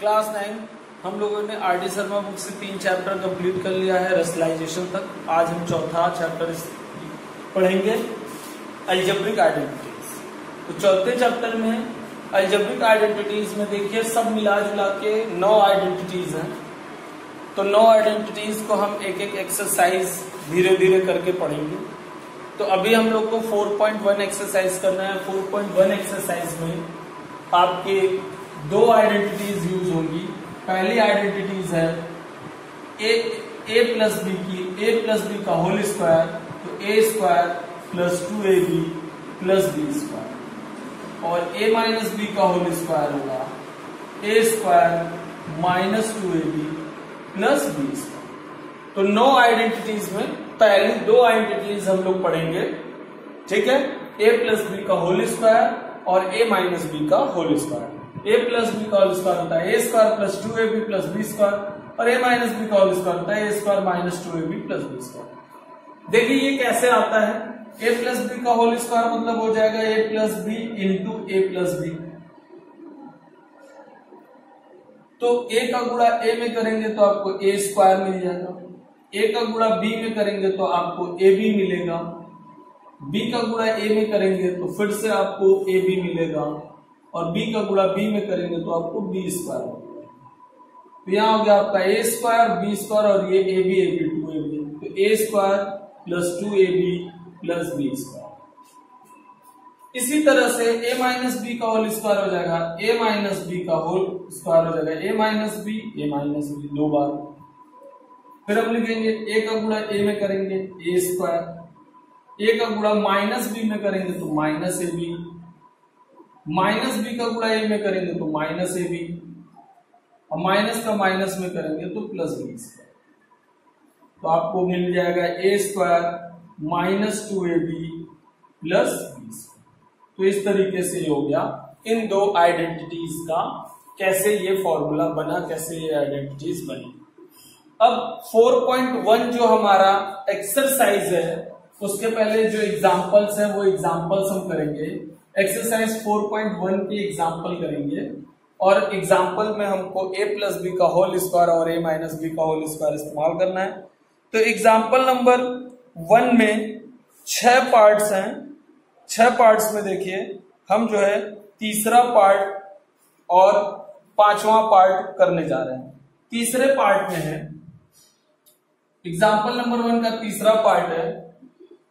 Class 9 हम लोगों ने आर डी शर्मा बुक से 3 चैप्टर कंप्लीट कर लिया है रैशनलाइजेशन तक। आज हम चौथा चैप्टर पढ़ेंगे अलजेब्रिक आइडेंटिटीज। तो चौथे चैप्टर में अलजेब्रिक आइडेंटिटीज में देखिए सब मिला जुला के 9 आइडेंटिटीज हैं। तो 9 आइडेंटिटीज को हम एक एक एक्सरसाइज धीरे धीरे करके पढ़ेंगे। तो अभी हम लोग को 4.1 एक्सरसाइज करना है। 4.1 एक्सरसाइज में आपके 2 आइडेंटिटीज यूज होंगी। पहली आइडेंटिटीज है ए प्लस बी की, ए प्लस बी का होल स्क्वायर, तो A square plus 2ab plus B square, और ए माइनस बी का होल स्क्वायर होगा A square minus 2ab plus B square. तो 9 आइडेंटिटीज में पहली 2 आइडेंटिटीज हम लोग पढ़ेंगे, ठीक है। ए प्लस बी का होल स्क्वायर और ए माइनस बी का whole square. A plus B का होल स्क्वायर होता है A square plus 2ab plus B square, और ए माइनस बी का होल स्क्वायर होता है A square minus 2ab plus B square. देखिए ये कैसे आता है। ए प्लस बी का होल स्क्वायर मतलब हो जाएगा A plus B into A plus B. तो ए का गुणा ए में करेंगे तो आपको ए स्क्वायर मिल जाएगा, ए का गुणा बी में करेंगे तो आपको ए बी मिलेगा, बी का गुणा ए में करेंगे तो फिर से आपको ए बी मिलेगा, और बी का गुणा बी में करेंगे तो आपको बी स्क्वायर मिलेगा। तो यहां हो गया आपका ए स्क्वायर बी स्क्वायर और ये ए बी 2ab, तो A square plus 2ab plus B square. इसी तरह से ए माइनस बी का होल स्क्वायर हो जाएगा ए माइनस बी का होल स्क्वायर हो जाएगा ए माइनस बी 2 बार। फिर हम लिखेंगे ए का गुणा ए में करेंगे ए स्क्वायर, ए का गुणा माइनस बी में करेंगे तो minus a b, minus B का गुणा ए में करेंगे तो माइनस ए बी, और माइनस का माइनस में करेंगे तो प्लस बी स्क्वायर। तो आपको मिल जाएगा ए square minus 2ab plus B square. तो इस तरीके से हो गया इन 2 आइडेंटिटीज का कैसे ये फॉर्मूला बना, कैसे ये आइडेंटिटीज बनी। अब 4.1 जो हमारा एक्सरसाइज है उसके पहले जो एग्जांपल्स है वो एग्जांपल्स हम करेंगे। एक्सरसाइज 4.1 के एग्जांपल करेंगे, और एग्जांपल में हमको a प्लस बी का होल स्क्वायर और a माइनस बी का होल स्क्वायर इस्तेमाल करना है। तो एग्जांपल नंबर 1 में 6 पार्ट्स हैं। 6 पार्ट्स में देखिए हम जो है तीसरा पार्ट और 5वां पार्ट करने जा रहे हैं। तीसरे पार्ट में है एग्जांपल नंबर 1 का तीसरा पार्ट है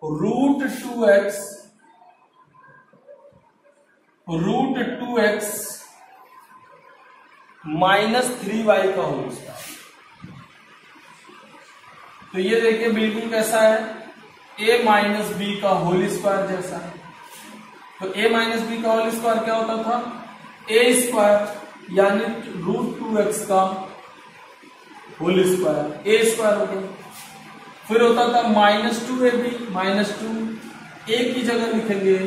√2x माइनस 3y का होल स्क्वायर। तो ये देखिए बिल्कुल कैसा है, a माइनस बी का होल स्क्वायर जैसा है। तो a माइनस बी का होल स्क्वायर क्या होता था, a स्क्वायर यानी √2x का होल स्क्वायर, a स्क्वायर हो गया। फिर होता था माइनस 2ab, माइनस 2 a की जगह लिखेंगे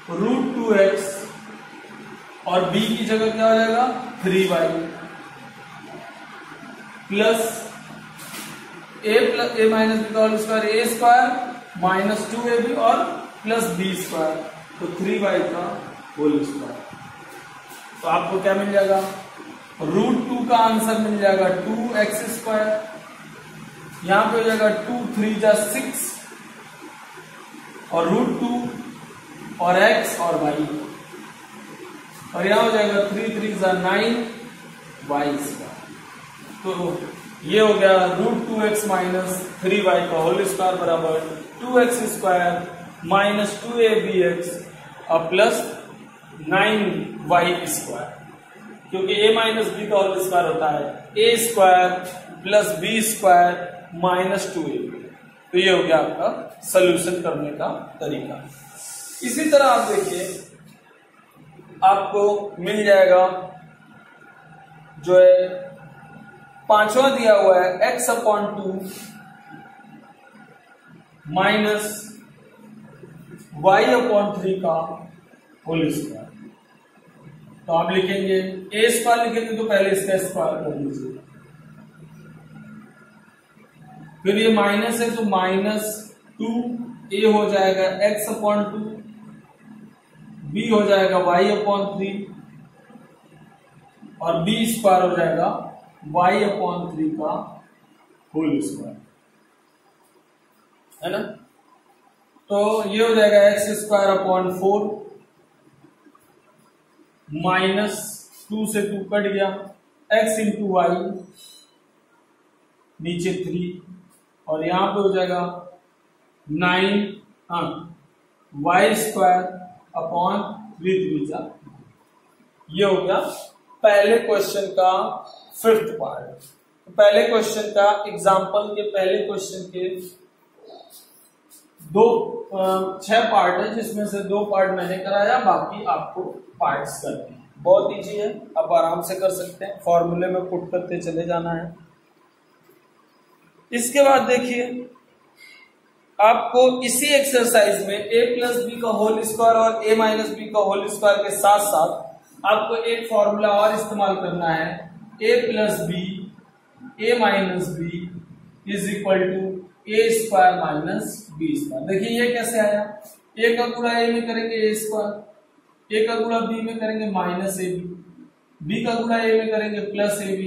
√2x और b की जगह क्या हो जाएगा 3y, plus a minus B का whole square a square minus 2ab और प्लस b स्क्वायर, तो 3y का होल स्क्वायर। तो आपको क्या मिल जाएगा, √2 का आंसर मिल जाएगा 2x स्क्वायर, यहां पे हो जाएगा 2 3 जा 6 और √2 और x और y, और यहां हो जाएगा 3 3 जा 9 y स्क्वायर। तो ये हो गया √2x माइनस 3y का होल स्क्वायर बराबर 2x स्क्वायर माइनस 2abx और प्लस 9y स्क्वायर, क्योंकि a माइनस बी का होल स्क्वायर होता है a square plus B square minus 2ab। तो ये हो गया आपका सॉल्यूशन करने का तरीका। इसी तरह आप देखिए आपको मिल जाएगा जो है 5वां दिया हुआ है x/2 माइनस y/3 का होल स्क्वायर। तो आप लिखेंगे a स्क्वायर लिखेंगे तो पहले इसका स्क्वायर कर लीजिए, फिर ये माइनस है तो माइनस 2a हो जाएगा x/2, b हो जाएगा y/3 और बी स्क्वायर हो जाएगा y/3 का होल स्क्वायर, है ना। तो ये हो जाएगा x²/4 माइनस 2 से 2 कट गया, x इंटू वाई नीचे 3 और यहां पे हो जाएगा 9 y²/3। ये हो गया पहले क्वेश्चन का 5th पार्ट। तो पहले क्वेश्चन का एग्जाम्पल के पहले क्वेश्चन के 6 पार्ट है, जिसमें से 2 पार्ट मैंने कराया, बाकी आपको पार्ट्स करने हैं। बहुत इजी है, आप आराम से कर सकते हैं, फॉर्मूले में पुट करते चले जाना है। इसके बाद देखिए आपको इसी एक्सरसाइज में a+b का होल स्क्वायर और a-b का होल स्क्वायर के साथ साथ आपको एक फॉर्मूला और इस्तेमाल करना है, a+b a-b is equal to a² - b²। देखिए ये कैसे आया, a का गुणा a में करेंगे a², a का गुणा b में करेंगे -ab, b का गुणा a में करेंगे +ab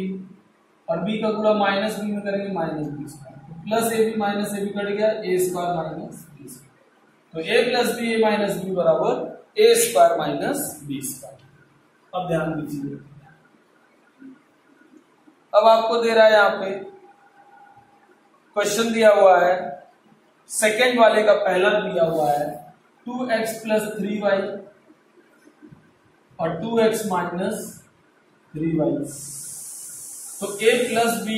और b का गुणा -b में करेंगे -b²। +ab -ab कट गया, a² - b²। तो a+b a-b बराबर a² - b²। अब ध्यान दीजिए, अब आपको दे रहा है यहां पे क्वेश्चन दिया हुआ है, सेकेंड वाले का पहला दिया हुआ है 2x + 3y और 2x - 3y। तो a+b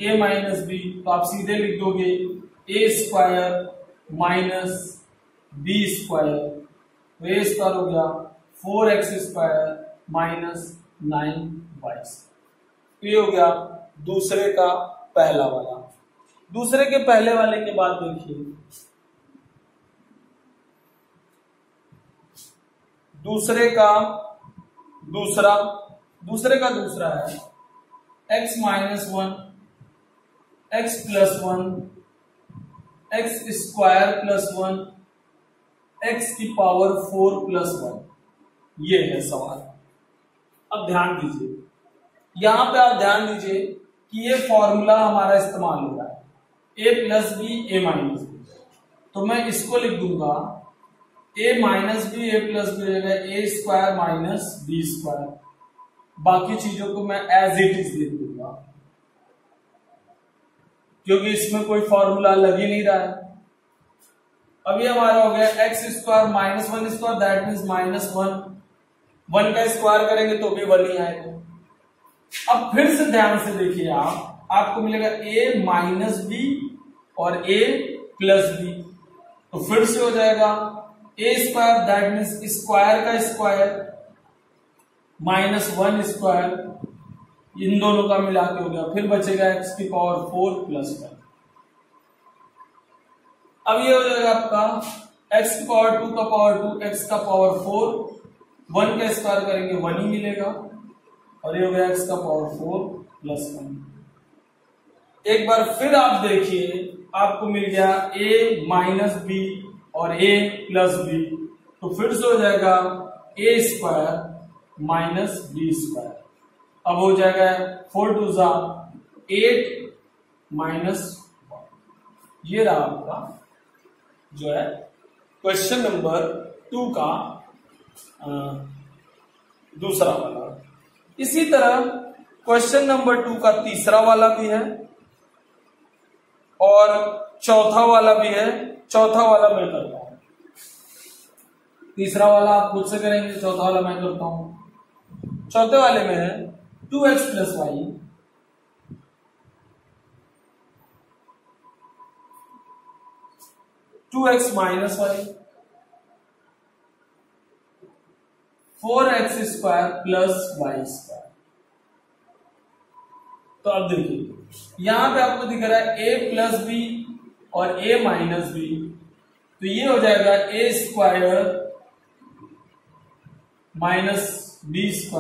a-b तो आप सीधे लिख दोगे a² - b²। तो a² हो गया 4x² - 9y। तो ये हो गया दूसरे का पहला वाला। दूसरे के पहले वाले के बाद देखिए दूसरे का दूसरा है x - 1 x + 1 x² + 1 x⁴ + 1। ये है सवाल। अब ध्यान दीजिए, यहां पे आप ध्यान दीजिए कि ये फॉर्मूला हमारा इस्तेमाल हो रहा है a+b a-b। तो मैं इसको लिख दूंगा a-b a+b हो जाएगा a² - b²। बाकी चीजों को मैं एज इट इज लिख दूंगा क्योंकि इसमें कोई फॉर्मूला लग ही नहीं रहा है। अब ये हमारा हो गया x² - 1² दैट मीन्स -1। 1 का स्क्वायर करेंगे तो भी 1 ही आएगा। अब फिर से ध्यान से देखिए, आपको मिलेगा a - b और a+b। तो फिर से हो जाएगा a² दैट मीन्स स्क्वायर का स्क्वायर -1², इन दोनों का मिला के हो गया, फिर बचेगा x⁴ + 1। अब ये हो जाएगा आपका x⁴ का पावर 2 x⁴ 1 का स्क्वायर करेंगे 1 ही मिलेगा और ये हो गया x⁴ + 1। एक बार फिर आप देखिए, आपको मिल गया a - b और a+b। तो फिर से हो जाएगा a² - b²। अब हो जाएगा 4 2 8 - 1। ये रहा आपका जो है क्वेश्चन नंबर 2 का दूसरा वाला। इसी तरह क्वेश्चन नंबर 2 का तीसरा वाला भी है और चौथा वाला भी है। चौथा वाला मैं करता हूं, तीसरा वाला आप खुद से करेंगे, चौथा वाला मैं करता हूं। चौथे वाले में है 2x + y 2x - y 4x² + y²। तो अब देखिए यहां पे आपको दिख रहा है a+b और a-b। तो ये हो जाएगा a² - b²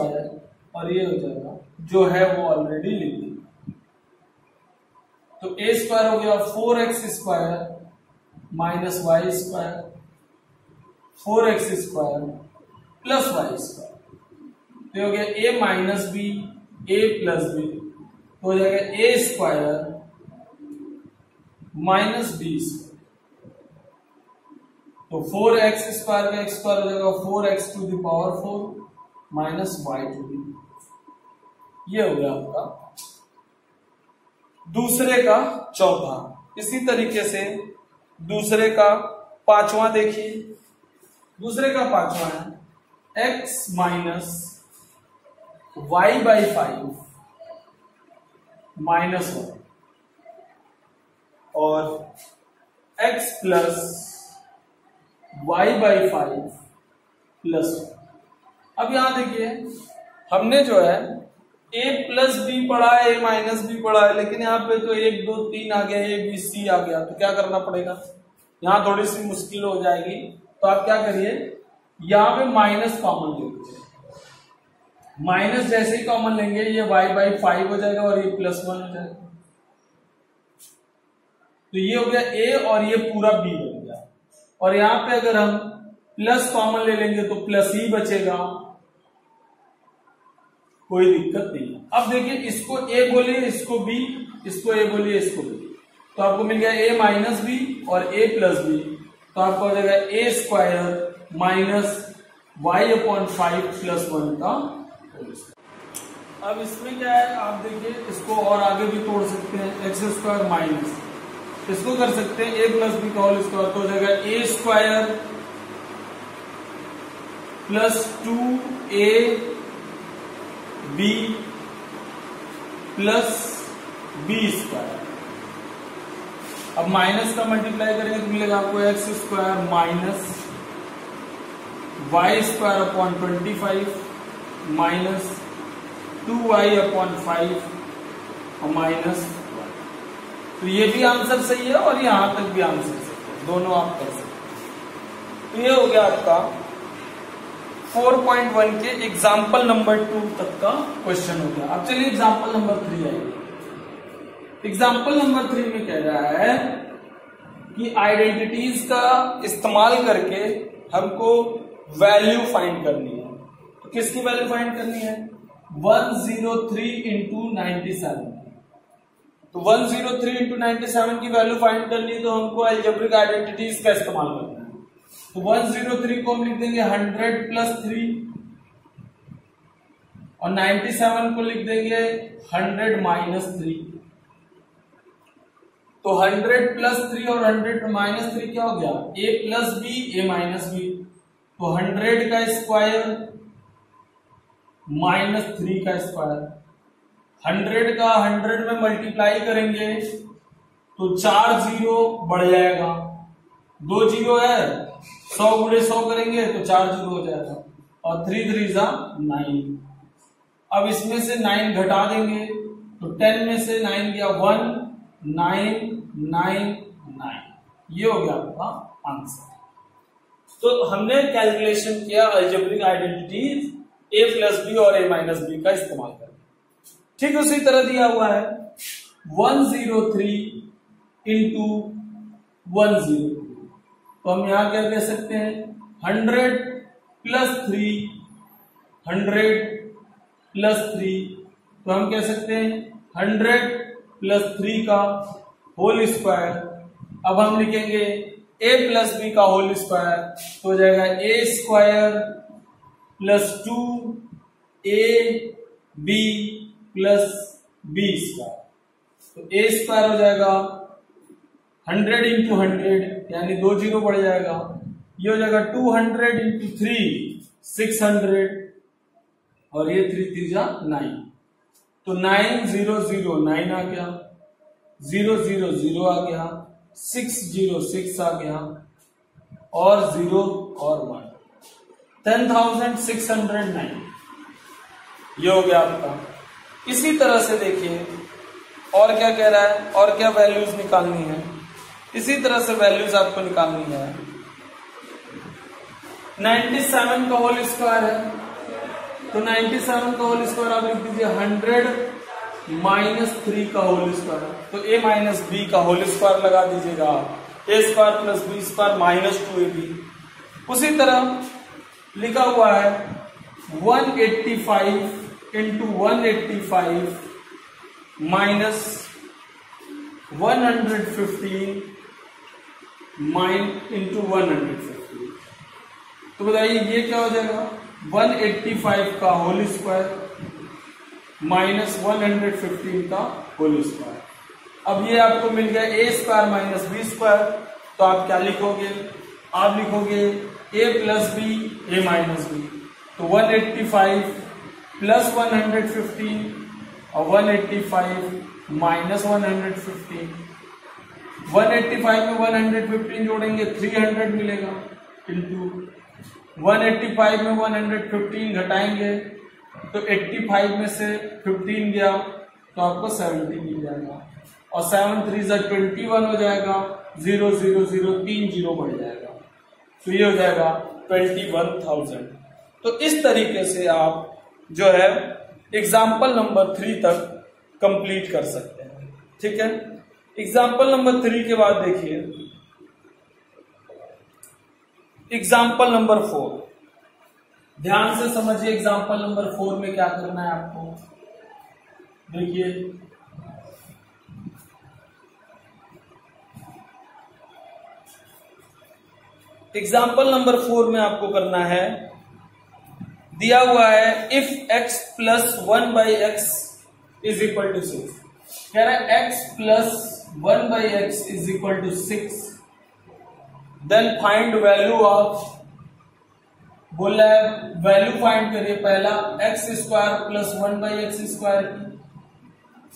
और ये हो जाएगा जो है वो ऑलरेडी लिख दिया। तो a² हो गया 4x² - y² 4x² + y²। तो हो गया a - b a plus B तो हो जाएगा ए स्क्वायर माइनस बी स्क्वायर। तो 4x स्क्वायर का x स्क्वायर हो जाएगा 4x to the power 4 minus y to the. ये हो गया आपका दूसरे का चौथा। इसी तरीके से दूसरे का पांचवा देखिए। दूसरे का पांचवा है x minus y by 5 minus 1 और x plus y by 5 plus 1। अब यहां देखिए हमने जो है a प्लस बी पढ़ा है, a माइनस बी पढ़ा है, लेकिन यहाँ पे तो 1 2 3 आ गया, a b c आ गया। तो क्या करना पड़ेगा, यहाँ थोड़ी सी मुश्किल हो जाएगी। तो आप क्या करिए, यहाँ पे माइनस कॉमन ले लीजिए। माइनस जैसे ही कॉमन लेंगे ये y बाई 5 हो जाएगा और ये प्लस 1 हो जाएगा। तो ये हो गया a और ये पूरा b बन गया। और यहाँ पे अगर हम प्लस कॉमन ले लेंगे तो प्लस ही बचेगा, कोई दिक्कत नहीं है। अब देखिए इसको a बोलिए, इसको b, इसको a बोलिए, इसको b। तो आपको मिल गया a माइनस बी और a प्लस बी। तो आपको हो जाएगा a square minus y upon 5 plus 1 का। अब इसमें क्या है, आप देखिए इसको और आगे भी तोड़ सकते हैं। एक्स स्क्वायर माइनस इसको कर सकते हैं a प्लस बी का होल स्क्वायर। तो हो जाएगा a square plus 2a b plus B square. अब माइनस का मल्टीप्लाई करेंगे तो मिलेगा आपको x square minus y square upon 25 minus 2y upon 5 और माइनस 1। तो ये भी आंसर सही है और यहां तक भी आंसर सही है, दोनों आप कर सकते हैं। तो ये हो गया आपका 4.1 के एग्जाम्पल नंबर 2 तक का क्वेश्चन हो गया। अब चलिए एग्जाम्पल नंबर 3 आएगा। एग्जाम्पल नंबर 3 में कह रहा है कि आइडेंटिटीज का इस्तेमाल करके हमको वैल्यू फाइंड करनी है। तो किसकी वैल्यू फाइंड करनी है, 103 इंटू 97। तो 103 इंटू 97 की वैल्यू फाइंड करनी है तो हमको अलजेब्रिक आइडेंटिटीज का इस्तेमाल करना है। तो 103 को हम लिख देंगे 100 प्लस 3 और 97 को लिख देंगे 100 माइनस 3। तो 100 प्लस 3 और 100 माइनस 3 क्या हो गया, a plus b a minus b. तो 100 का स्क्वायर माइनस 3 का स्क्वायर। 100 का 100 में मल्टीप्लाई करेंगे तो 4 जीरो बढ़ जाएगा, 2 जीरो है, 100 गुणे 100 करेंगे तो 4 जीरो हो जाएगा और 3 3 जा 9। अब इसमें से 9 घटा देंगे तो 10 में से 9 गया 1, 9 9 9। ये हो गया आपका आंसर। तो हमने कैलकुलेशन किया algebraic identities a plus b और a माइनस बी का इस्तेमाल करके। ठीक उसी तरह दिया हुआ है 103 इंटू 102। तो हम यहां क्या कह सकते हैं, 100 प्लस 3 100 प्लस 3। तो हम कह सकते हैं 100 प्लस 3 का होल स्क्वायर। अब हम लिखेंगे a प्लस बी का होल स्क्वायर तो हो जाएगा a square plus 2a b plus b square. तो a स्क्वायर हो जाएगा 100 इंटू 100 यानी 2 जीरो बढ़ जाएगा। ये हो जाएगा 200 इंटू 3 600 और ये 3 3 जा 9। तो 9 0 0 9 आ गया, 0 0 0 आ गया, 6 0 6 आ गया और 0 और 1 10,609। ये हो गया आपका। इसी तरह से देखिए और क्या कह रहा है, और क्या वैल्यूज निकालनी है। इसी तरह से वैल्यूज आपको निकालनी है। 97 का होल स्क्वायर है तो 97 का होल स्क्वायर आप लिख दीजिए 100 माइनस 3 का होल स्क्वायर। तो a माइनस बी का होल स्क्वायर लगा दीजिएगा, a square plus B square minus 2ab। उसी तरह लिखा हुआ है 185 इंटू 185 माइनस 115 इंटू 115। तो बताइए ये क्या हो जाएगा, 185 का होल स्क्वायर माइनस 115 का होल स्क्वायर। अब ये आपको मिल गया A square minus b square. तो आप क्या लिखोगे, आप लिखोगे ए प्लस बी ए माइनस बी। तो 185 प्लस 115 और 185 माइनस 115। 185 में 115 जोड़ेंगे 300 मिलेगा, इंटू 185 में 115 घटाएंगे तो 85 में से 15 गया तो आपको 70 मिल जाएगा, और 7 3 21 हो जाएगा, 0 0 0 3 0 बढ़ जाएगा, तो ये हो जाएगा 21,000। तो इस तरीके से आप जो है एग्जाम्पल नंबर 3 तक कंप्लीट कर सकते हैं। ठीक है, एग्जाम्पल नंबर 3 के बाद देखिए एग्जाम्पल नंबर 4। ध्यान से समझिए एग्जाम्पल नंबर 4 में क्या करना है आपको। देखिए एग्जाम्पल नंबर 4 में आपको करना है, दिया हुआ है if x plus 1 by x is equal to 6। कह रहा है x plus 1 by x is equal to 6, then find value of, बोला है वैल्यू फाइंड करिए पहला x square plus 1 by x square की,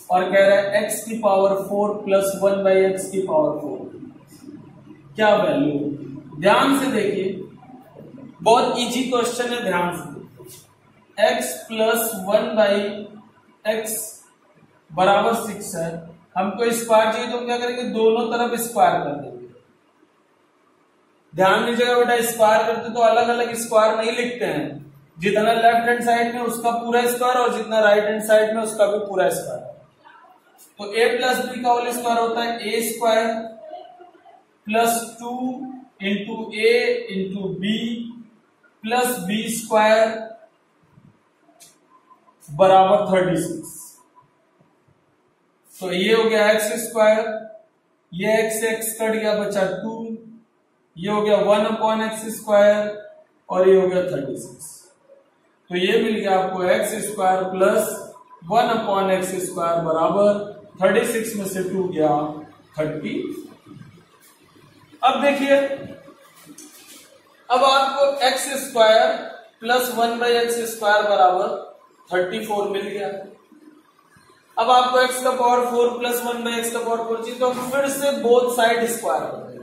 और कह रहा है एक्स की पावर 4 प्लस 1 बाई एक्स की पावर 4 क्या वैल्यू। ध्यान से देखिए बहुत इजी क्वेश्चन है, ध्यान से। x प्लस 1 बाई एक्स बराबर 6 है, हमको स्क्वायर चाहिए तो हम क्या करेंगे, दोनों तरफ स्क्वायर कर देंगे। ध्यान दीजिएगा बेटा, स्क्वायर करते तो अलग अलग स्क्वायर नहीं लिखते हैं, जितना लेफ्ट हैंड साइड में उसका पूरा स्क्वायर और जितना राइट हैंड साइड में उसका भी पूरा स्क्वायर। तो a प्लस बी का होल स्क्वायर होता है A square plus 2 into A into B plus B square बराबर 36। तो ये हो गया एक्स स्क्वायर, ये एक्स एक्स कट गया बचा 2, ये हो गया 1 अपॉन एक्स स्क्वायर और ये हो गया 36। तो ये मिल गया आपको x square plus 1 upon X square बराबर 36 में से 2 गया 30। अब देखिए, अब आपको x square plus 1 by x square बराबर 34 मिल गया। अब आपको x का पावर 4 प्लस 1 बाई एक्स का पावर 4 चाहिए, तो हम फिर से बोथ साइड स्क्वायर कर देंगे।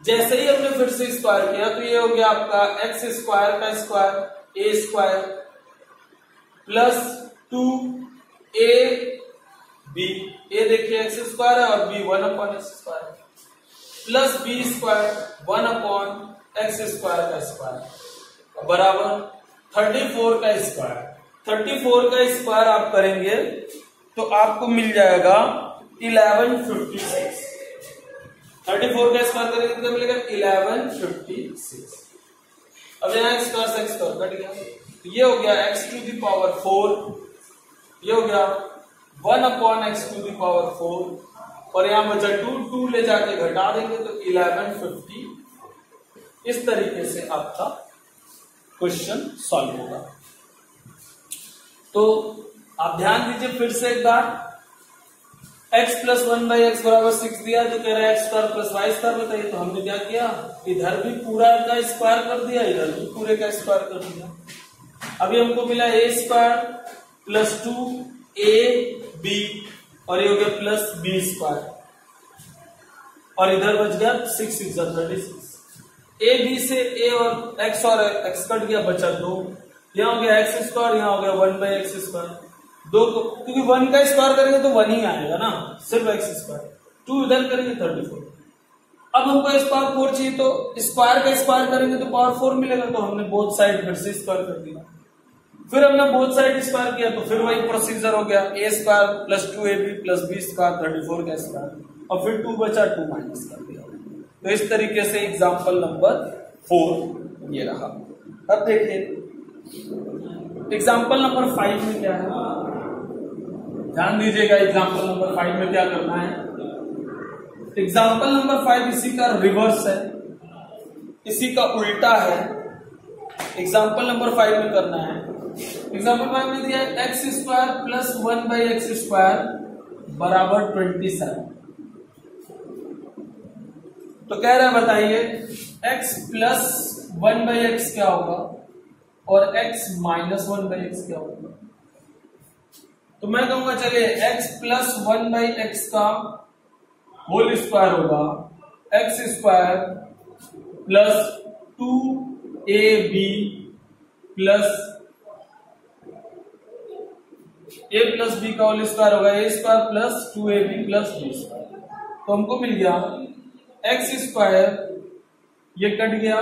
जैसे ही हमने फिर से स्क्वायर किया तो ये हो गया आपका एक्स स्क्वायर का square A square plus 2 A B, ए देखिए एक्स स्क्वायर है और B 1 upon X square plus B square 1 upon X square का स्क्वायर बराबर 34 का स्क्वायर। 34 का स्क्वायर आप करेंगे तो आपको मिल जाएगा 1156। 34 का स्क्वायर करेंगे तो मिलेगा 1156। अब यहाँ एक्स स्क्वायर से एक्स स्क्वायर कट गया, तो ये हो गया एक्स टू दी पावर 4, ये हो गया 1 upon x to the power 4, और यहां बचा 2 ले जाके घटा देंगे तो 1150। इस तरीके से आपका क्वेश्चन सॉल्व होगा। तो आप ध्यान दीजिए फिर से एक बार, x प्लस 1 बाई एक्स बराबर 6 दिया, जो कह रहा है x square plus y square बताइए। तो हमने क्या किया, इधर भी पूरा का स्क्वायर कर दिया, इधर भी पूरे का स्क्वायर कर दिया। अभी हमको मिला ए स्क्वायर प्लस 2 ए बी और ये हो गया प्लस बी स्क्वायर, और इधर बच गया 6 6 36। ए बी से ए और एक्स कट गया, बचा 2। यहाँ हो गया एक्स स्क्वायर, यहाँ हो गया 1 बाई एक्स स्क्वायर। 2 को क्योंकि 1 का स्क्वायर करेंगे तो 1 ही आएगा ना, सिर्फ एक्स स्क्वायर। 2 इधर करेंगे 34। अब हमको इस पावर 4 चाहिए, तो स्क्वायर का स्क्वायर करेंगे तो पावर 4 मिलेगा, तो हमने बोथ साइड फिर से स्क्वायर कर दिया। फिर हमने बोथ साइड स्क्वायर किया तो फिर वही प्रोसीजर हो गया, A square plus 2ab plus B square 34 का स्क्वायर, और फिर 2 बचा 2 माइनस कर दिया। तो इस तरीके से एग्जाम्पल नंबर 4 ये रहा। अब देखिए एग्जाम्पल नंबर 5 में क्या है, ध्यान दीजिएगा। एग्जाम्पल नंबर 5 में क्या करना है, एग्जाम्पल नंबर 5 इसी का रिवर्स है, इसी का उल्टा है। एग्जाम्पल नंबर 5 में करना है, एग्जाम्पल 5 में दिया है x square plus 1/x square बराबर 27। तो कह रहा है बताइए x प्लस 1/x क्या होगा और x माइनस 1/x क्या होगा। तो मैं कहूंगा चलिए x प्लस 1/x का होल स्क्वायर होगा x square plus 2ab plus a plus b का होल स्क्वायर होगा a square plus 2ab plus b square. तो हमको मिल गया x स्क्वायर, ये कट गया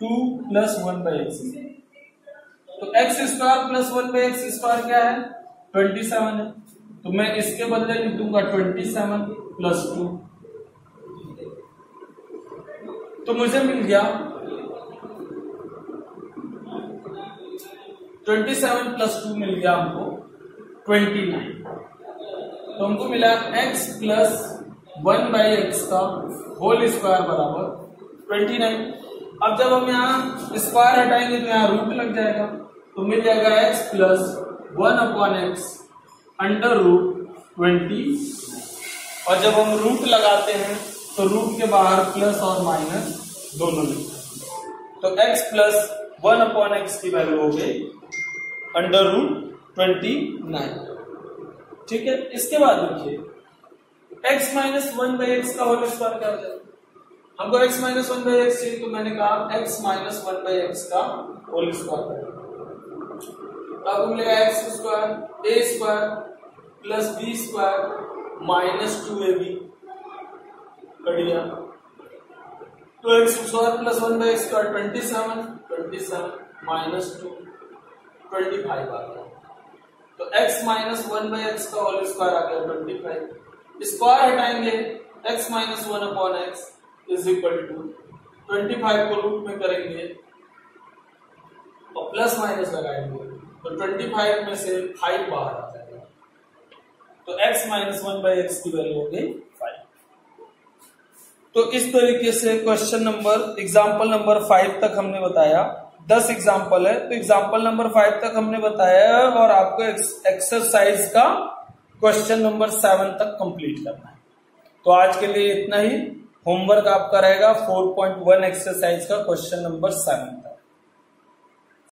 2 प्लस 1/x। तो x square plus 1/x square क्या है 27 है। तो मैं इसके बदले लिख दूंगा 27 प्लस 2। तो मुझे मिल गया 27 प्लस 2 मिल गया हमको 29। तो हमको मिला x प्लस 1/x का होल स्क्वायर बराबर 29। अब जब हम यहाँ स्क्वायर हटाएंगे तो यहाँ रूट लग जाएगा, तो मिल जाएगा x plus 1/x under root 20। और जब हम रूट लगाते हैं तो रूट के बाहर प्लस और माइनस दोनों लिखते हैं। तो x प्लस 1/x की वैल्यू हो गई अंडर रूट 29। ठीक है, इसके बाद देखिए x माइनस 1/x का होल स्क्वायर क्या हो जाएगा। हमको x माइनस 1/x चाहिए, तो मैंने कहा x माइनस 1/x का होल स्क्वायर। अब मिलेगा x square a square plus b square minus 2ab cut गया। तो x स्क्वायर प्लस 1/x का 27 माइनस 2 25 आ गया। तो x माइनस 1/x का होल स्क्वायर आ गया 25। स्क्वायर हटाएंगे x minus 1/x is equal to 25 को रूट में करेंगे और प्लस माइनस लगाएंगे तो 25 में से 5 बाहर आ जाएगा। तो x माइनस 1/x की वैल्यू हो गई 5। तो इस तरीके से क्वेश्चन नंबर एग्जाम्पल नंबर 5 तक हमने बताया। 10 एग्जाम्पल है, तो एग्जाम्पल नंबर 5 तक हमने बताया और आपको एक्सरसाइज का क्वेश्चन नंबर 7 तक कंप्लीट करना है। तो आज के लिए इतना ही। होमवर्क आपका रहेगा 4.1 एक्सरसाइज का क्वेश्चन नंबर 7 तक।